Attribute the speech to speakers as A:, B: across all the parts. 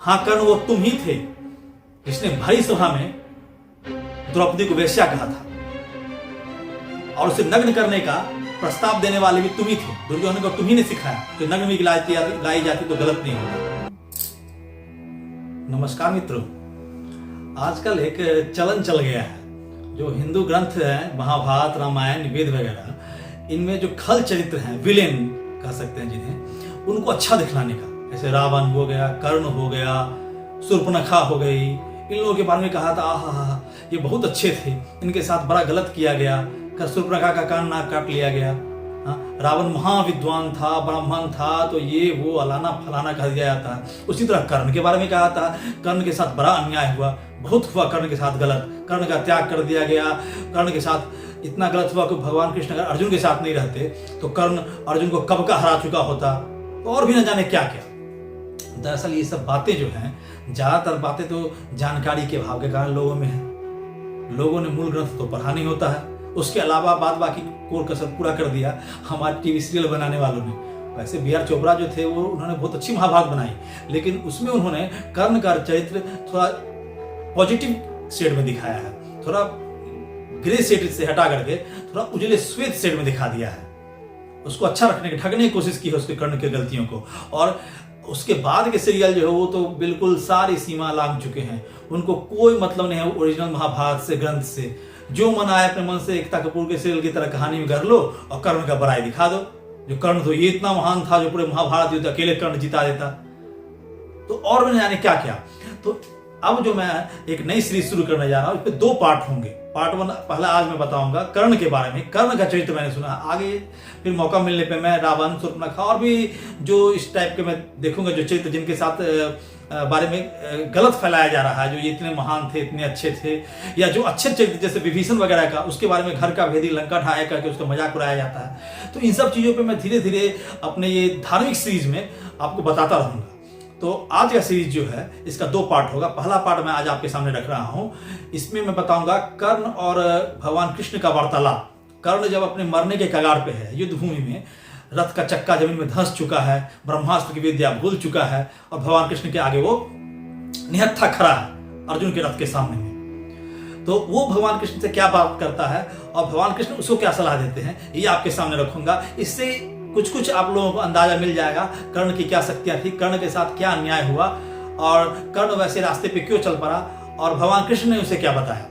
A: हाँ कर्ण, वो तुम ही थे जिसने भरी सभा में द्रौपदी को वेश्या कहा था और उसे नग्न करने का प्रस्ताव देने वाले भी तुम ही थे। दुर्योधन को तुम ही ने सिखाया कि नग्न भी लाई जाती तो गलत नहीं होगा। नमस्कार मित्रों, आजकल एक चलन चल गया है, जो हिंदू ग्रंथ है महाभारत रामायण वेद वगैरह, इनमें जो खल चरित्र हैं, विलेन कह सकते हैं जिन्हें, उनको अच्छा दिखलाने का, जैसे रावण हो गया, कर्ण हो गया, शूर्पणखा हो गई, इन लोगों के बारे में कहा था आहा ये बहुत अच्छे थे, इनके साथ बड़ा गलत किया गया, शूर्पणखा का कान नाक काट लिया गया। रावण महाविद्वान था, ब्राह्मण था, तो ये वो अलाना फलाना कह दिया जाता है। उसी तरह कर्ण के बारे में कहा था, कर्ण के साथ बड़ा अन्याय हुआ, बहुत हुआ कर्ण के साथ गलत, कर्ण का त्याग कर दिया गया। कर्ण के साथ इतना गलत हुआ कि भगवान कृष्ण अगर अर्जुन के साथ नहीं रहते तो कर्ण अर्जुन को कब का हरा चुका होता, और भी न जाने क्या क्या। दरअसल ये सब बातें जो हैं, ज्यादातर बातें तो जानकारी के अभाव के कारण लोगों में है। लोगों ने मूल ग्रंथ तो पढ़ा नहीं होता है, उसके अलावा बाद बाकी कोर कसर पूरा कर दिया हमारे टीवी सीरियल बनाने वालों ने। वैसे बी आर चोपड़ा जो थे वो उन्होंने बहुत अच्छी महाभारत बनाई, लेकिन उसमें उन्होंने कर्ण का चरित्र थोड़ा पॉजिटिव शेड में दिखाया है, थोड़ा ग्रे शेड से हटा करके थोड़ा उजले श्वेत शेड में दिखा दिया है। उसको अच्छा रखने की, ढकने की कोशिश की है उसके कर्ण की गलतियों को। और उसके बाद के सीरियल जो है वो तो बिल्कुल सारी सीमा लांघ चुके हैं, उनको कोई मतलब नहीं है ओरिजिनल महाभारत से, ग्रंथ से। जो मन आए अपने मन से एकता कपूर के सीरियल की तरह कहानी में कर लो और कर्ण का बड़ाई दिखा दो। जो कर्ण तो ये इतना महान था जो पूरे महाभारत युद्ध अकेले कर्ण जिता देता, तो और भी जाने क्या क्या। तो अब जो मैं एक नई सीरीज शुरू करने जा रहा हूं, इस पे 2 पार्ट होंगे। पार्ट 1 पहला आज मैं बताऊंगा कर्ण के बारे में, कर्ण का चरित्र मैंने सुना। आगे फिर मौका मिलने पे मैं रावण, शूर्पणखा और भी जो इस टाइप के मैं देखूंगा, जो चरित्र जिनके साथ बारे में गलत फैलाया जा रहा है, जो ये इतने महान थे, इतने अच्छे थे, या जो अच्छे चरित्र जैसे विभीषण वगैरह का, उसके बारे में घर का भेदी लंका ढाया करके उसका मजाक उड़ाया जाता है। तो इन सब चीजों पे मैं धीरे धीरे अपने ये धार्मिक सीरीज में आपको बताता रहूंगा। तो आज का सीरीज जो है इसका 2 पार्ट होगा। पहला पार्ट मैं आज आपके सामने रख रहा हूं, इसमें मैं बताऊंगा कर्ण और भगवान कृष्ण का वार्तालाप। कर्ण जब अपने मरने के कगार पे है, युद्ध भूमि में रथ का चक्का जमीन में धंस चुका है, ब्रह्मास्त्र की विद्या भूल चुका है, और भगवान कृष्ण के आगे वो निहत्था खड़ा है अर्जुन के रथ के सामने में। तो वो भगवान कृष्ण से क्या बात करता है और भगवान कृष्ण उसको क्या सलाह देते हैं, ये आपके सामने रखूंगा। इससे कुछ कुछ आप लोगों को अंदाजा मिल जाएगा कर्ण की क्या शक्तियां थी, कर्ण के साथ क्या अन्याय हुआ, और कर्ण वैसे रास्ते पे क्यों चल पड़ा, और भगवान कृष्ण ने उसे क्या बताया।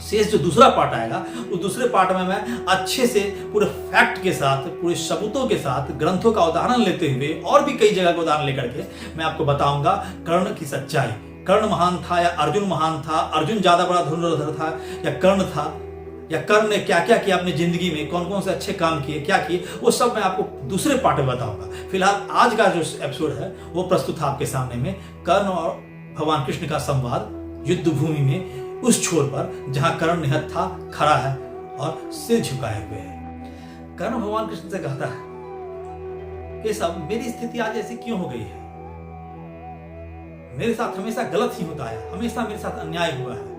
A: शेष जो दूसरा पार्ट आएगा, उस दूसरे पार्ट में मैं अच्छे से पूरे फैक्ट के साथ, पूरे सबूतों के साथ, ग्रंथों का उदाहरण लेते हुए और भी कई जगह का उदाहरण लेकर के मैं आपको बताऊंगा कर्ण की सच्चाई। कर्ण महान था या अर्जुन महान था, अर्जुन ज्यादा बड़ा धनुर्धर था या कर्ण था, या कर्ण ने क्या क्या किया अपनी जिंदगी में, कौन कौन से अच्छे काम किए, क्या किए, वो सब मैं आपको दूसरे पार्ट में बताऊंगा। फिलहाल आज का जो एपिसोड है वो प्रस्तुत है आपके सामने में, कर्ण और भगवान कृष्ण का संवाद युद्ध भूमि में, उस छोर पर जहां कर्ण निहत्था खड़ा है और सिर झुकाए हुए है। कर्ण भगवान कृष्ण से कहता है कि सब मेरी स्थिति आज ऐसी क्यों हो गई है, मेरे साथ हमेशा गलत ही होता है, हमेशा मेरे साथ अन्याय हुआ है।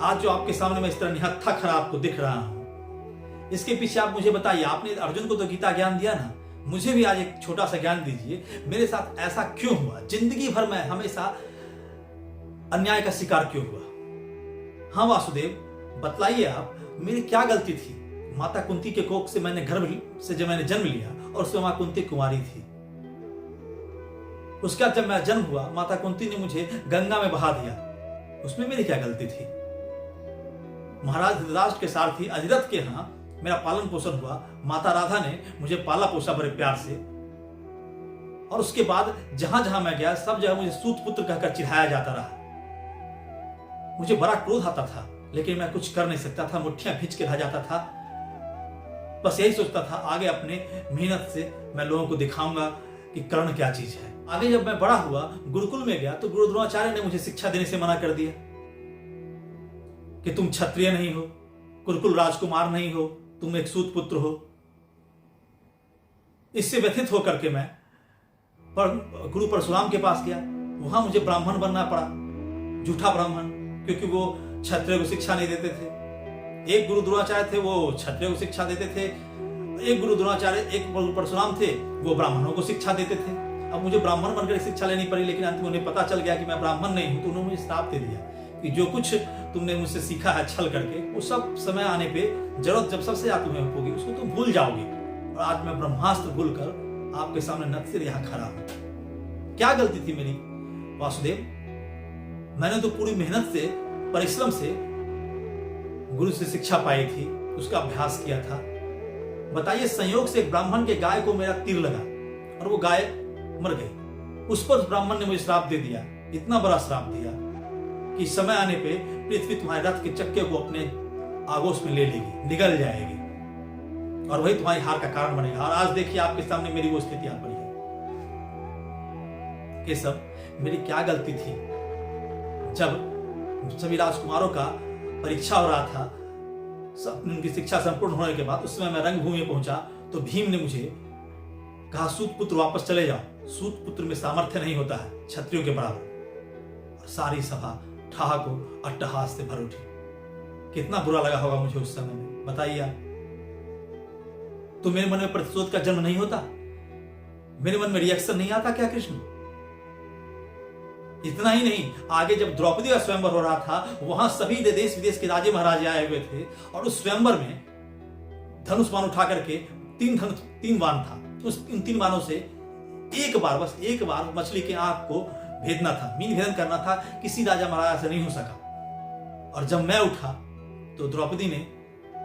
A: आज जो आपके सामने मैं इस तरह निहत्था खड़ा आपको दिख रहा हूं, इसके पीछे आप मुझे बताइए। आपने अर्जुन को तो गीता ज्ञान दिया ना, मुझे भी आज एक छोटा सा ज्ञान दीजिए। मेरे साथ ऐसा क्यों हुआ, जिंदगी भर मैं हमेशा अन्याय का शिकार क्यों हुआ। हाँ वासुदेव, बतलाइए आप, मेरी क्या गलती थी। माता कुंती के कोख से मैंने गर्भ से जब मैंने जन्म लिया, और उसमें मां कुंती कुमारी थी। उसके बाद जब मेरा जन्म हुआ, माता कुंती ने मुझे गंगा में बहा दिया, उसमें मेरी क्या गलती थी। महाराज धृतराष्ट्र के सारथी अधिरथ के यहाँ मेरा पालन पोषण हुआ, माता राधा ने मुझे पाला पोसा बड़े प्यार से, और उसके बाद जहां जहां मैं गया सब जगह मुझे सूत पुत्र कहकर चिढ़ाया जाता रहा। मुझे बड़ा क्रोध आता था, लेकिन मैं कुछ कर नहीं सकता था, मुट्ठियां भींच के रह जाता था। बस यही सोचता था आगे अपने मेहनत से मैं लोगों को दिखाऊंगा कि कर्ण क्या चीज है। आगे जब मैं बड़ा हुआ, गुरुकुल में गया, तो गुरु द्रोणाचार्य ने मुझे शिक्षा देने से मना कर दिया कि तुम क्षत्रिय नहीं हो, कुरुकुल राजकुमार नहीं हो, तुम एक सूत पुत्र हो। इससे व्यथित होकर के मैं गुरु परशुराम के पास गया, वहां मुझे ब्राह्मण बनना पड़ा, झूठा ब्राह्मण, क्योंकि वो क्षत्रिय को शिक्षा नहीं देते थे। एक गुरु द्रोणाचार्य थे, वो क्षत्रिय को शिक्षा देते थे, एक गुरु द्रोणाचार्य, एक गुरु परशुराम थे, वो ब्राह्मणों को शिक्षा देते थे। अब मुझे ब्राह्मण बनकर शिक्षा लेनी पड़ी, लेकिन अंत में उन्हें पता चल गया कि मैं ब्राह्मण नहीं हूं, तो उन्होंने मुझे श्राप दे दिया कि जो कुछ तुमने मुझसे सीखा है छल करके, वो सब समय आने पे जरूरत जब सबसे ज्यादा तुम्हें होगी उसको तुम भूल जाओगे। और आज मैं ब्रह्मास्त्र भूलकर आपके सामने नतसिर यहाँ खड़ा हूं। क्या गलती थी मेरी वासुदेव? मैंने तो पूरी मेहनत से, परिश्रम से गुरु से शिक्षा पाई थी, उसका अभ्यास किया था। बताइए, संयोग से एक ब्राह्मण के गाय को मेरा तीर लगा और वो गाय मर गई। उस पर ब्राह्मण ने मुझे श्राप दे दिया, इतना बड़ा श्राप दिया कि समय आने पे पृथ्वी तुम्हारे रथ के चक्के को अपने आगोश में ले लेगी, निगल जाएगी और वही तुम्हारी हार का कारण बनेगा। और आज देखिए आपके सामने मेरी वो स्थिति आ पड़ी है। केशव, मेरी क्या गलती थी? जब सभी राजकुमारों का परीक्षा हो रहा था, उनकी शिक्षा संपूर्ण होने के बाद उस समय मैं रंगभूमि में पहुंचा तो भीम ने मुझे कहा, सूत पुत्र वापस चले जाओ, सूत पुत्र में सामर्थ्य नहीं होता है क्षत्रियों के बराबर। और सारी सभा ठहाको अट्टहास से भर उठी। कितना बुरा लगा होगा मुझे उस समय में, बताइए आप। तो मेरे मन में प्रतिशोध का जन्म नहीं होता? मेरे मन में रिएक्शन नहीं आता क्या कृष्ण? इतना ही नहीं, आगे जब द्रौपदी का स्वयंवर हो रहा था, वहां सभी देश विदेश के राजे महाराजे आए हुए थे और उस स्वयंवर में धनुष बाण उठा करके तीन बाण था, उस इन 3 बाणों से एक बार, बस एक बार मछली के आंख को भेदना था, मीन भेदन करना था। किसी राजा महाराजा से नहीं हो सका। और जब मैं उठा तो द्रौपदी ने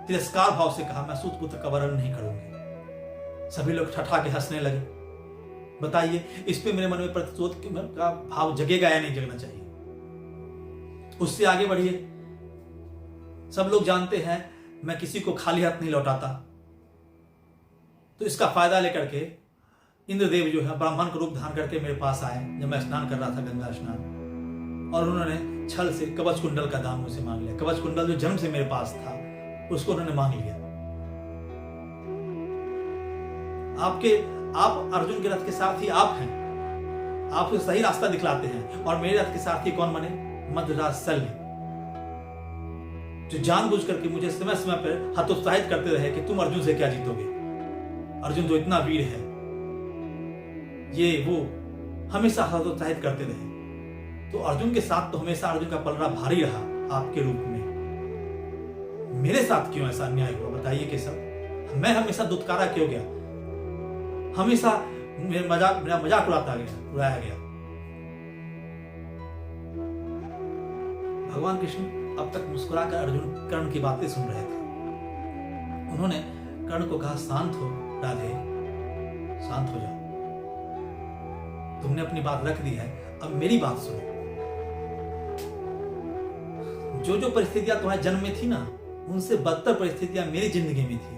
A: तिरस्कार भाव से कहा, मैं सूत पुत्र का वर्ण नहीं करूंगी। सभी लोग ठठा के हंसने लगे। बताइए, इस पे मेरे मन में प्रतिशोध का भाव जगेगा या नहीं जगना चाहिए? उससे आगे बढ़िए। सब लोग जानते हैं मैं किसी को खाली हाथ नहीं लौटाता, तो इसका फायदा लेकर के इंद्रदेव जो है ब्राह्मण का रूप धारण करके मेरे पास आए जब मैं स्नान कर रहा था, गंगा स्नान, और उन्होंने छल से कवच कुंडल का दान मुझसे मांग लिया। कवच कुंडल जो जन्म से मेरे पास था उसको उन्होंने मांग लिया। आप अर्जुन के रथ के सारथी आप हैं, आप उसे सही रास्ता दिखलाते हैं, और मेरे रथ के सारथी कौन बने? मध्यराज शल्य, जो जानबूझ करके मुझे समय समय पर हतोत्साहित करते रहे कि तुम अर्जुन से क्या जीतोगे, अर्जुन तो इतना वीर है, ये वो, हमेशा हतोत्साहित करते रहे। तो अर्जुन के साथ तो हमेशा अर्जुन का पलड़ा भारी रहा आपके रूप में। मेरे साथ क्यों ऐसा अन्याय हुआ बताइए केशव? मैं हमेशा दुत्कारा क्यों गया? हमेशा मेरा मजाक उड़ाया गया। भगवान कृष्ण अब तक मुस्कुराकर अर्जुन कर्ण की बातें सुन रहे थे। उन्होंने कर्ण को कहा, शांत हो राधे, शांत हो जाओ, तुमने अपनी बात रख दी है, अब मेरी बात सुनो। जो जो परिस्थितियां तुम्हारे जन्म में थी ना, उनसे बदतर परिस्थितियां मेरी जिंदगी में थी,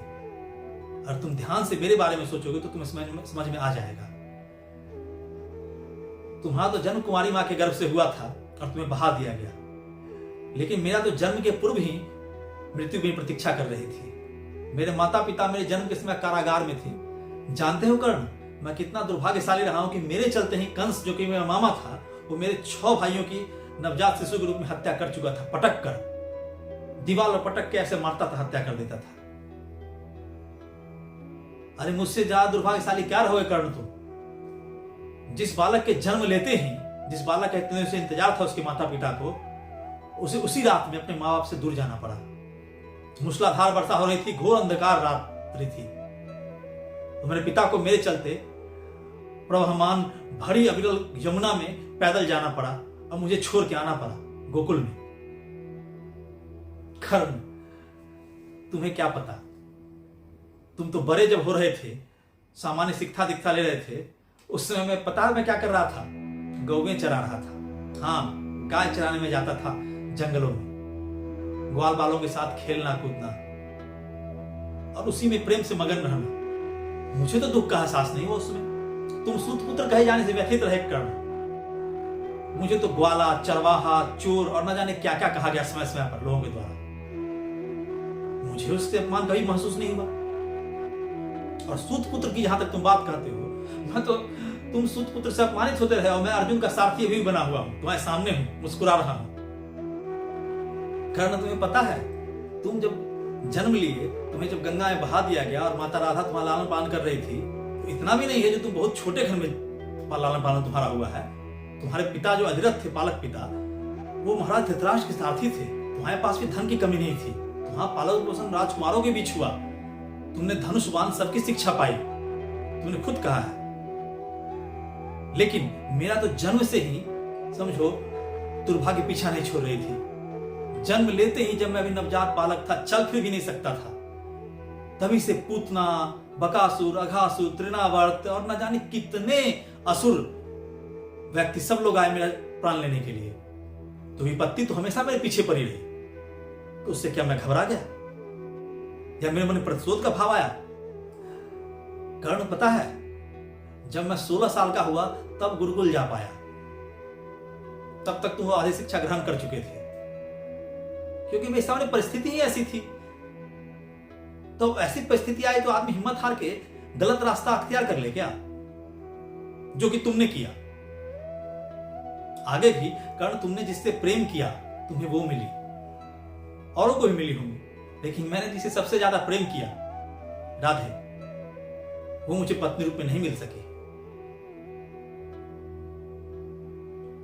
A: और तुम ध्यान से मेरे बारे में सोचोगे तो तुम्हें समझ में आ जाएगा। तुम्हारा तो जन्म कुमारी मां के गर्भ से हुआ था और तुम्हें बहा दिया गया, लेकिन मेरा तो जन्म के पूर्व ही मृत्यु की प्रतीक्षा कर रही थी। मेरे माता पिता मेरे जन्म के समय कारागार में थे। जानते हो कर्ण, मैं कितना दुर्भाग्यशाली रहा हूं कि मेरे चलते ही कंस, जो कि मेरा मामा था, वो मेरे 6 भाइयों की नवजात शिशु के रूप में हत्या कर चुका था। पटक कर, दीवार पर पटक के ऐसे मारता था, हत्या कर देता था। अरे मुझसे ज्यादा दुर्भाग्यशाली क्या रहोगे कर्ण तुम? जिस बालक के जन्म लेते ही, जिस बालक का इतने से इंतजार था उसके माता पिता को, उसे उसी रात में अपने माँ बाप से दूर जाना पड़ा। मूसलाधार वर्षा हो रही थी, घोर अंधकार रात्रि थी, तो मेरे पिता को मेरे चलते प्रवहमान भरी अविरल यमुना में पैदल जाना पड़ा और मुझे छोड़ के आना पड़ा गोकुल में। कर्ण, तुम्हें क्या पता, तुम तो बड़े जब हो रहे थे, सामान्य शिक्षा दीक्षा ले रहे थे, उस समय मैं पता मैं क्या कर रहा था? गौवें चरा रहा था। हाँ, गाय चराने में जाता था जंगलों में, ग्वाल बालों के साथ खेलना कूदना और उसी में प्रेम से मगन रहना। मुझे तो दुख का एहसास नहीं हुआ उसमें। तुम सूत पुत्र कहे जाने से व्यथित रहे कर्ण। मुझे तो ग्वाला, चरवाहा, चोर और न जाने क्या क्या कहा गया समय समय पर लोगों के द्वारा। मुझे उससे अपमान कभी महसूस नहीं हुआ। और सूत पुत्र की जहां तक तुम बात कहते हो, मैं तो, तुम सूत पुत्र से अपमानित होते रहे और मैं अर्जुन का सारथी भी बना हुआ हूं, तुम्हारे सामने हूं, मुस्कुरा रहा हूं। कर्ण, तुम्हें पता है, तुम जब जन्म लिए, तुम्हें जब गंगा में बहा दिया गया और माता राधा तुम्हारा लालन पालन कर रही थी, तो इतना भी नहीं है जो तुम बहुत छोटे घर में लालन पालन तुम्हारा हुआ है। तुम्हारे पिता जो अधिरथ थे, पालक पिता, वो महाराज धृतराष्ट्र के सारथी थे। तुम्हारे पास भी धन की कमी नहीं थी। तुम्हारा पालन पोषण राजकुमारों के बीच हुआ। तुमने धनुष बाण सबकी शिक्षा पाई, तुमने खुद कहा है। लेकिन मेरा तो जन्म से ही समझो दुर्भाग्य पीछा नहीं छोड़ रही थी। जन्म लेते ही जब मैं अभी नवजात बालक था, चल फिर भी नहीं सकता था, तभी से पूतना, बकासुर, अघासुर, तृणावर्त और न जाने कितने असुर व्यक्ति सब लोग आए मेरा प्राण लेने के लिए। तो विपत्ति तो हमेशा मेरे पीछे पड़ी रही। तो उससे क्या मैं घबरा गया या मेरे मन में प्रतिशोध का भाव आया? कारण पता है, जब मैं 16 साल का हुआ तब गुरुकुल जा पाया। तब तक तुम आधी शिक्षा ग्रहण कर चुके थे, क्योंकि मेरे सामने परिस्थिति ही ऐसी थी। तो ऐसी परिस्थिति आई तो आदमी हिम्मत हार के गलत रास्ता अख्तियार कर ले क्या? जो कि तुमने किया। आगे भी कारण तुमने जिससे प्रेम किया तुम्हें वो मिली, औरों को भी मिली होंगी, लेकिन मैंने जिसे सबसे ज्यादा प्रेम किया, राधे, वो मुझे पत्नी रूप में नहीं मिल सकी।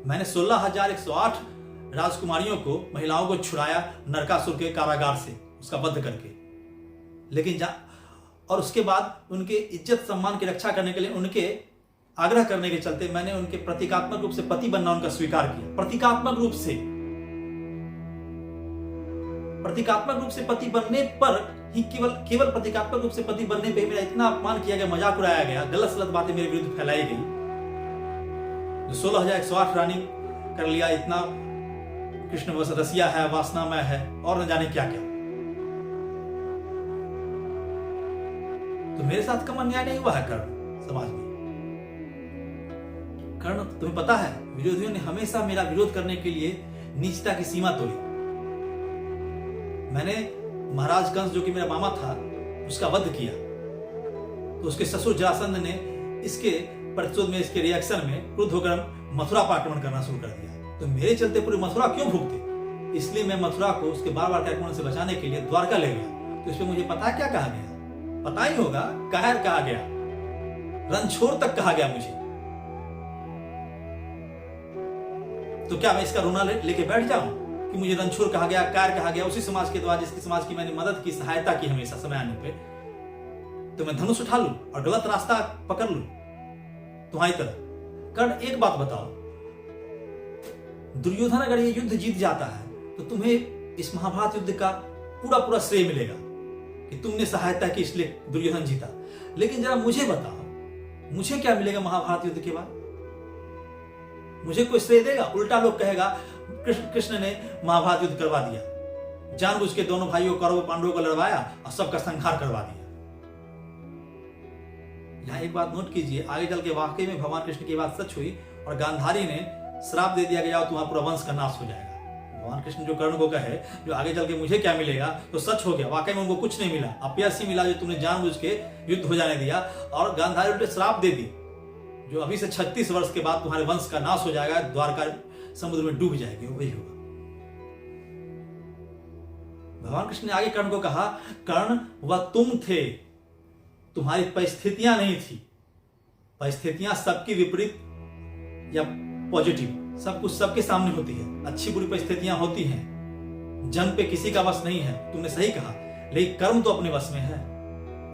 A: मैंने 16,108 राजकुमारियों को, महिलाओं को छुड़ाया नरकासुर के कारागार से, उसका वध करके। लेकिन और उसके बाद उनके इज्जत सम्मान की रक्षा करने के लिए, उनके आग्रह करने के चलते मैंने उनके प्रतीकात्मक रूप से पति बनना उनका स्वीकार किया। प्रतीकात्मक रूप से पति बनने पर ही, केवल प्रतीकात्मक रूप से पति बनने पे मेरा इतना अपमान किया गया, मजाक उड़ाया गया, गलत सलत बातें मेरे विरुद्ध फैलाई गई। 16,108 रानी कर लिया, इतना कृष्ण बस रसिया है, वासनामय है और न जाने क्या क्या। तो मेरे साथ कम अन्याय नहीं हुआ है कर्ण समाज में। कर्ण, तुम्हें पता है, विरोधियों ने हमेशा मेरा विरोध करने के लिए नीचता की सीमा तोड़ी। मैंने महाराज कंस, जो कि मेरा मामा था, उसका वध किया। तो उसके ससुर जरासंध ने इसके प्रतिशोध में, इसके रिएक्शन में क्रुद्ध होकर मथुरा पर आक्रमण करना शुरू कर दिया। तो मेरे चलते पूरी मथुरा क्यों भुगते? इसलिए मैं मथुरा को उसके बार बार आक्रमण से बचाने के लिए द्वारका ले गया। तो इसमें मुझे पता क्या कहा गया? पता ही होगा, कहर कहा गया, रणछोड़ तक कहा गया मुझे। तो क्या मैं इसका रोना लेके बैठ जाऊं कि मुझे रणछोड़ कहा गया, कहर कहा गया, उसी समाज के द्वारा जिसकी समाज की मैंने मदद की, सहायता की हमेशा समय आने पे? तो मैं धनुष उठा लूं और गलत रास्ता पकड़ लूं तुम्हारी तरह? कर्ण, एक बात बताओ, दुर्योधन अगर ये युद्ध जीत जाता है तो तुम्हें इस महाभारत युद्ध का पूरा श्रेय मिलेगा कि तुमने सहायता की, इसलिए दुर्योधन जीता। लेकिन जरा मुझे बताओ, मुझे क्या मिलेगा महाभारत युद्ध के बाद? मुझे कोई श्रेय देगा? उल्टा लोग कहेगा कृष्ण ने महाभारत युद्ध करवा दिया, जानबूझ के दोनों भाइयों कौरव पांडवों को लड़वाया और सबका संहार करवा दिया। यहां एक बात नोट कीजिए, आगे चल के वाकई में भगवान कृष्ण की बात सच हुई और गांधारी ने श्राप दे दिया कि जाओ तुम्हारा पूरा वंश का नाश हो जाएगा। भगवान कृष्ण जो कर्ण को कहे, जो आगे चल के मुझे क्या मिलेगा, तो सच हो गया। वाकई में उनको कुछ नहीं मिला, अपयश ही मिला, जो तुमने जानबूझ के युद्ध हो जाने दिया। और गांधारी उल्टे श्राप दे दी, जो अभी से 36 वर्ष के बाद तुम्हारे वंश का नाश हो जाएगा, द्वारका समुद्र में डूब जाएगी। वही होगा। भगवान कृष्ण ने आगे कर्ण को कहा, कर्ण, वह तुम थे, तुम्हारी परिस्थितियां नहीं थी। परिस्थितियां सबकी विपरीत या पॉजिटिव, सब कुछ सबके सामने होती है। अच्छी बुरी परिस्थितियां होती हैं, जन पे किसी का वश नहीं है, तुमने सही कहा। लेकिन कर्म तो अपने वश में है।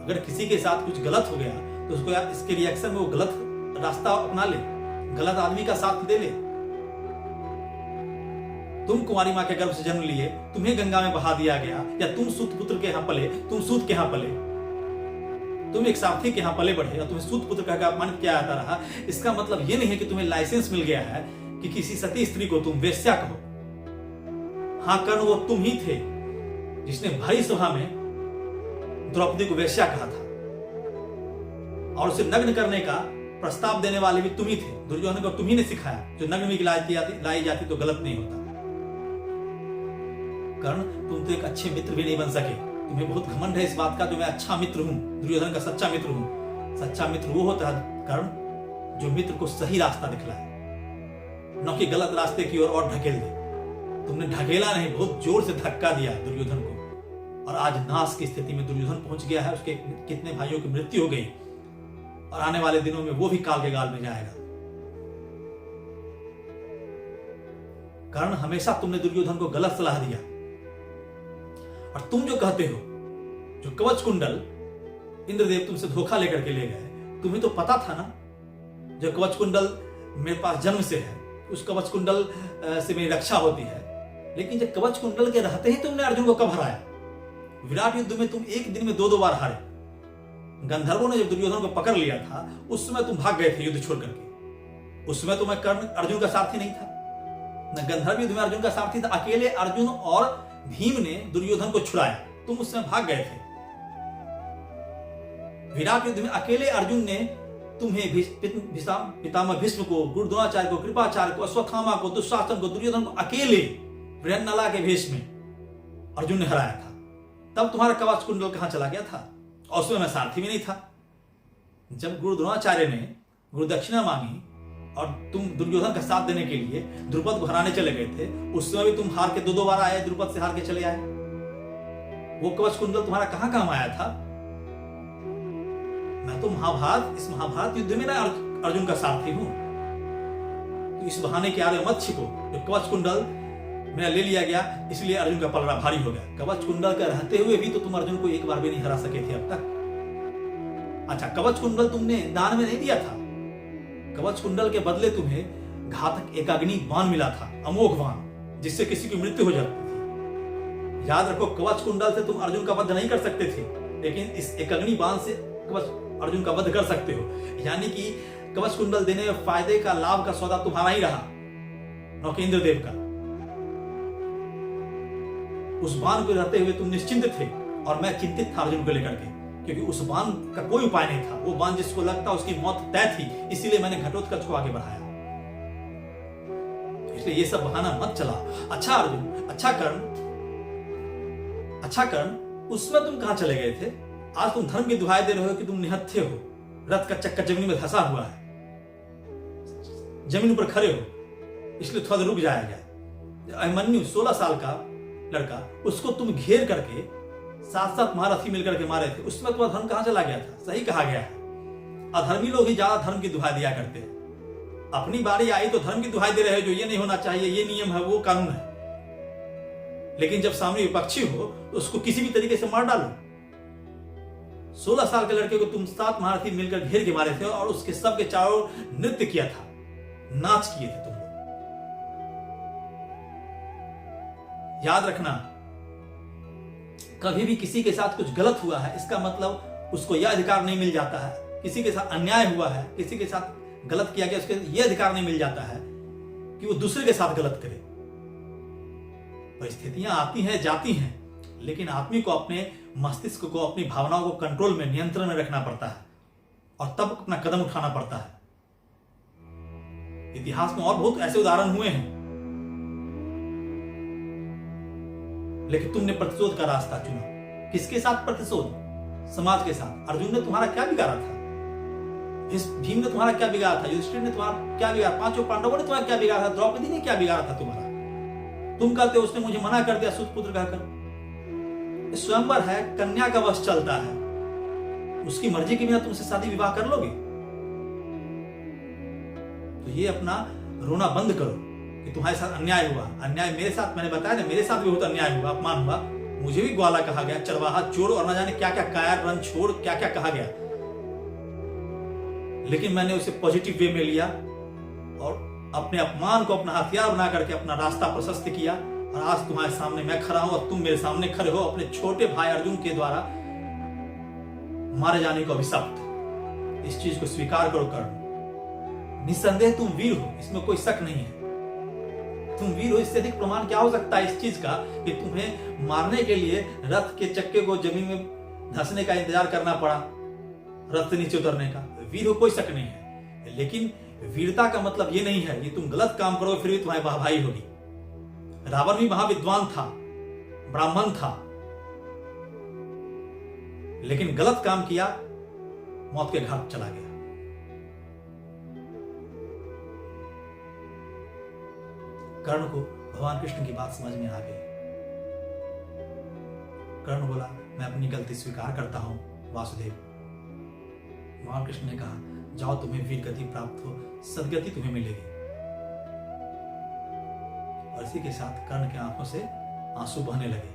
A: अगर किसी के साथ कुछ गलत हो गया तो उसको यार इसके रिएक्शन में वो गलत रास्ता अपना ले, गलत आदमी का साथ दे ले। तुम कुंवारी मां के गर्भ से जन्म लिए, तुम्हें गंगा में बहा दिया गया, या तुम सूत पुत्र के यहां पले, तुम सूत के यहां पले, तुम एक सारथी के यहां पले बढ़े और तुम्हें सूत पुत्र का अपमानित किया जाता रहा। इसका मतलब यह नहीं है कि तुम्हें लाइसेंस मिल गया है कि किसी सती स्त्री को तुम वेश्या कहो। हां कर्ण, वो तुम ही थे जिसने भरी सभा में द्रौपदी को वेश्या कहा था और उसे नग्न करने का प्रस्ताव देने वाले भी तुम ही थे। दुर्योधन को तुम ही ने सिखाया, जो नग्न भी लाई जाती तो गलत नहीं होता। कर्ण, तुम तो एक अच्छे मित्र भी नहीं बन सके। तुम्हें बहुत घमंड है इस बात का, जो मैं अच्छा मित्र हूं, दुर्योधन का सच्चा मित्र हूं। सच्चा मित्र वो होता है कर्ण, जो मित्र को सही रास्ता दिखलाए, न कि गलत रास्ते की ओर और ढकेल दे। तुमने ढकेला नहीं, बहुत जोर से धक्का दिया दुर्योधन को, और आज नाश की स्थिति में दुर्योधन पहुंच गया है। उसके कितने भाइयों की मृत्यु हो गई और आने वाले दिनों में वो भी काल के गाल में जाएगा। कारण हमेशा तुमने दुर्योधन को गलत सलाह दिया। और तुम जो कहते हो, जो कवच कुंडल इंद्रदेव तुमसे धोखा लेकर के ले गए, तुम्हें तो पता था ना जो कवच कुंडल मेरे पास जन्म से है, उस कवच कुंडल से मेरी रक्षा होती है। लेकिन जब कवच कुंडल के रहते ही तुमने अर्जुन को कब हराया? विराट युद्ध में तुम एक दिन में 2-2 बार हारे। गंधर्वों ने जब दुर्योधन को पकड़ लिया था, उस समय तुम भाग गए थे युद्ध छोड़ करके। उस समय तुम्हें कर्ण अर्जुन का सारथी नहीं था, न गंधर्व युद्ध में अर्जुन का सारथी था। अकेले अर्जुन और भीम ने दुर्योधन को छुड़ाया, तुम उस समय भाग गए थे। विराट युद्ध में अकेले अर्जुन ने तुम्हें पितामह भीष्म को, गुरु द्रोणाचार्य को, कृपाचार्य को, अश्वत्थामा को, दुशासन को, दुर्योधन को अकेले बृहन्नला के भेष में अर्जुन ने हराया था। तब तुम्हारा कवच कुंडल कहां चला गया था? और उसमें मैं सारथी भी नहीं था। जब गुरु द्रोणाचार्य ने गुरु दक्षिणा मांगी और तुम दुर्योधन का साथ देने के लिए द्रुपद को हराने चले गए थे, उस समय भी तुम हार के 2-2 बार आए, द्रुपद से हार के चले आए। वो कवच कुंडल तुम्हारा कहां काम आया था? मैं तो इस महाभारत युद्ध में ना अर्जुन का सारथी हूं। तो इस बहाने के आगे मत छिपो। जो कवच कुंडल मेरा ले लिया गया, इसलिए अर्जुन का पलड़ा भारी हो गया। कवच कुंडल का रहते हुए भी तो तुम अर्जुन को एक बार भी नहीं हरा सके थे अब तक। अच्छा, कवच कुंडल तुमने दान में नहीं दिया था। कवच कुंडल के बदले तुम्हें घातक एक अग्नि बाण मिला था, अमोघ बाण, जिससे किसी की मृत्यु हो जाती थी। याद रखो, कवच कुंडल से तुम अर्जुन का वध नहीं कर सकते थे, लेकिन इस एक अग्नि बाण से कवच अर्जुन का वध कर सकते हो। यानी कि कवच कुंडल देने में फायदे का, लाभ का सौदा तुम्हारा ही रहा, न कि इंद्रदेव का। उस बाण को रहते हुए तुम निश्चिंत थे और मैं चिंतित था अर्जुन को लेकर के, क्योंकि उस बाण का कोई उपाय नहीं था। वो बाण जिसको लगता उसकी मौत तय थी, इसीलिए मैंने घटोत्कच को आगे बढ़ाया। इसलिए ये सब बहाना मत चला। अच्छा अर्जुन, अच्छा कर्ण, उसमें तुम कहां चले गए थे? आज तुम धर्म की दुहाई दे रहे हो कि तुम निहत्थे हो, रथ का चक्कर जमीन में धंसा हुआ है, जमीन पर खड़े हो, इसलिए थोड़ा रुक जाया गया। अभिमन्यु 16 साल का लड़का, उसको तुम घेर करके 7-7 महारथी मिलकर के मारे थे। उसमें तुम्हारा धर्म कहां चला गया था? सही कहा गया है, अधर्मी लोग ही ज्यादा धर्म की दुहाई दिया करते हैं। अपनी बारी आई तो धर्म की दुहाई दे रहे हो, जो ये नहीं होना चाहिए, ये नियम है, वो कानून है। लेकिन जब सामने विपक्षी हो तो उसको किसी भी तरीके से मार डालो। 16 साल के लड़के को तुम 7 महारथी मिलकर घेर के मारे थे और उसके सबके चारों नृत्य किया था, नाच किए थे तुम लोग। याद रखना, कभी भी किसी के साथ कुछ गलत हुआ है, इसका मतलब उसको यह अधिकार नहीं मिल जाता है। किसी के साथ अन्याय हुआ है, किसी के साथ गलत किया गया, उसके यह अधिकार नहीं मिल जाता है कि वो दूसरे के साथ गलत करे। परिस्थितियां आती हैं, जाती हैं, लेकिन आदमी को अपने मस्तिष्क को, अपनी भावनाओं को कंट्रोल में, नियंत्रण में रखना पड़ता है और तब अपना कदम उठाना पड़ता है। इतिहास में और बहुत ऐसे उदाहरण हुए हैं, लेकिन तुमने प्रतिशोध का रास्ता चुना। किसके साथ प्रतिशोध? समाज के साथ। अर्जुन ने तुम्हारा क्या बिगाड़ा था? इस भीम ने तुम्हारा क्या बिगाड़ा था? युधिष्ठिर ने तुम्हारा क्या बिगाड़ा? 5 पांडवों ने तुम्हारा क्या बिगाड़ा था? द्रौपदी ने क्या बिगाड़ा था तुम्हारा? तुम कहते हो उसने मुझे मना कर दिया सुत पुत्र कहकर। स्वयंवर है, कन्या का वश चलता है, उसकी मर्जी के बिना तुमसे शादी विवाह कर लोगे? तो ये अपना रोना बंद करो कि तुम्हारे साथ अन्याय हुआ। अन्याय मेरे साथ, मैंने बताया ना, मेरे साथ भी बहुत अन्याय हुआ, अपमान हुआ। मुझे भी ग्वाला कहा गया, चरवाहा, चोर और न जाने क्या क्या, कायर, रन छोड़, क्या क्या कहा गया। लेकिन मैंने उसे पॉजिटिव वे में लिया और अपने अपमान को अपना हथियार बना करके अपना रास्ता प्रशस्त किया। और आज तुम्हारे सामने मैं खड़ा हूं और तुम मेरे सामने खड़े हो अपने छोटे भाई अर्जुन के द्वारा मारे जाने को अभिशप्त। इस चीज को स्वीकार करो कर्ण। निस्संदेह तुम वीर हो, इसमें कोई शक नहीं है। तुम वीर हो, इससे अधिक प्रमाण क्या हो सकता है इस चीज का कि तुम्हें मारने के लिए रथ के चक्के को जमीन में धंसने का इंतजार करना पड़ा, रथ से नीचे उतरने का। वीर हो, कोई शक नहीं है, लेकिन वीरता का मतलब ये नहीं है कि तुम गलत काम करो फिर भी तुम्हारी वाहवाही होगी। रावण भी महाविद्वान था, ब्राह्मण था, लेकिन गलत काम किया, मौत के घाट चला गया। कर्ण को भगवान कृष्ण की बात समझ में आ गई। कर्ण बोला, मैं अपनी गलती स्वीकार करता हूं वासुदेव। भगवान कृष्ण ने कहा, जाओ, तुम्हें वीर गति प्राप्त हो, सदगति तुम्हें मिलेगी। और इसी के साथ कर्ण के आंखों से आंसू बहने लगे।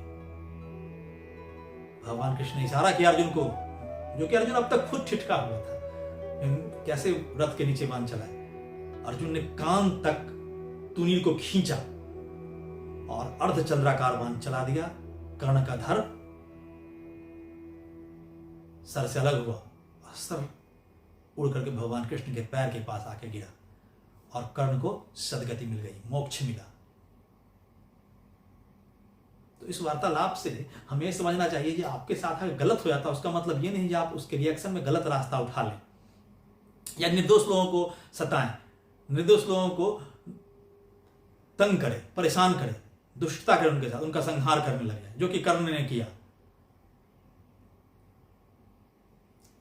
A: भगवान कृष्ण ने इशारा किया अर्जुन को, जो कि अर्जुन अब तक खुद ठिठका हुआ था, कैसे रथ के नीचे बाण चलाए। अर्जुन ने कान तक तुनीर को खींचा और अर्धचंद्राकार बाण चला दिया। कर्ण का धड़ सर से अलग हुआ और सर उड़ करके भगवान कृष्ण के पैर के पास आके गिरा और कर्ण को सदगति मिल गई, मोक्ष मिला। तो इस वार्तालाप से हमें यह समझना चाहिए कि आपके साथ अगर गलत हो जाता है उसका मतलब ये नहीं कि आप उसके रिएक्शन में गलत रास्ता उठा लें या निर्दोष लोगों को सताएं, निर्दोष लोगों को तंग करें, परेशान करें, दुष्टता करें उनके साथ, उनका संहार करने लगे, जो कि कर्ण ने किया।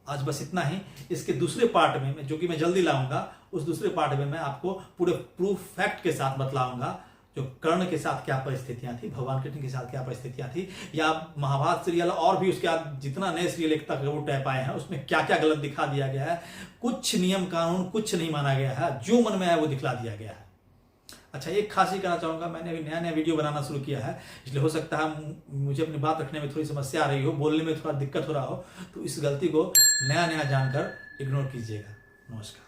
A: आज बस इतना ही। इसके दूसरे पार्ट में जो कि मैं जल्दी लाऊंगा, उस दूसरे पार्ट में मैं आपको पूरे प्रूफ फैक्ट के साथ बतलाऊंगा जो कर्ण के साथ क्या परिस्थितियां थी, भगवान कृष्ण के साथ क्या परिस्थितियां थी, या महाभारत सीरियल और भी उसके बाद जितना नए सीरियल एक तक वो टैप आए हैं उसमें क्या क्या गलत दिखा दिया गया है। कुछ नियम कानून कुछ नहीं माना गया है, जो मन में है वो दिखला दिया गया है। अच्छा, एक खास ही कहना चाहूंगा, मैंने अभी नया नया वीडियो बनाना शुरू किया है, इसलिए हो सकता है मुझे अपनी बात रखने में थोड़ी समस्या आ रही हो, बोलने में थोड़ा दिक्कत हो रहा हो, तो इस गलती को नया नया जानकर इग्नोर कीजिएगा। नमस्कार।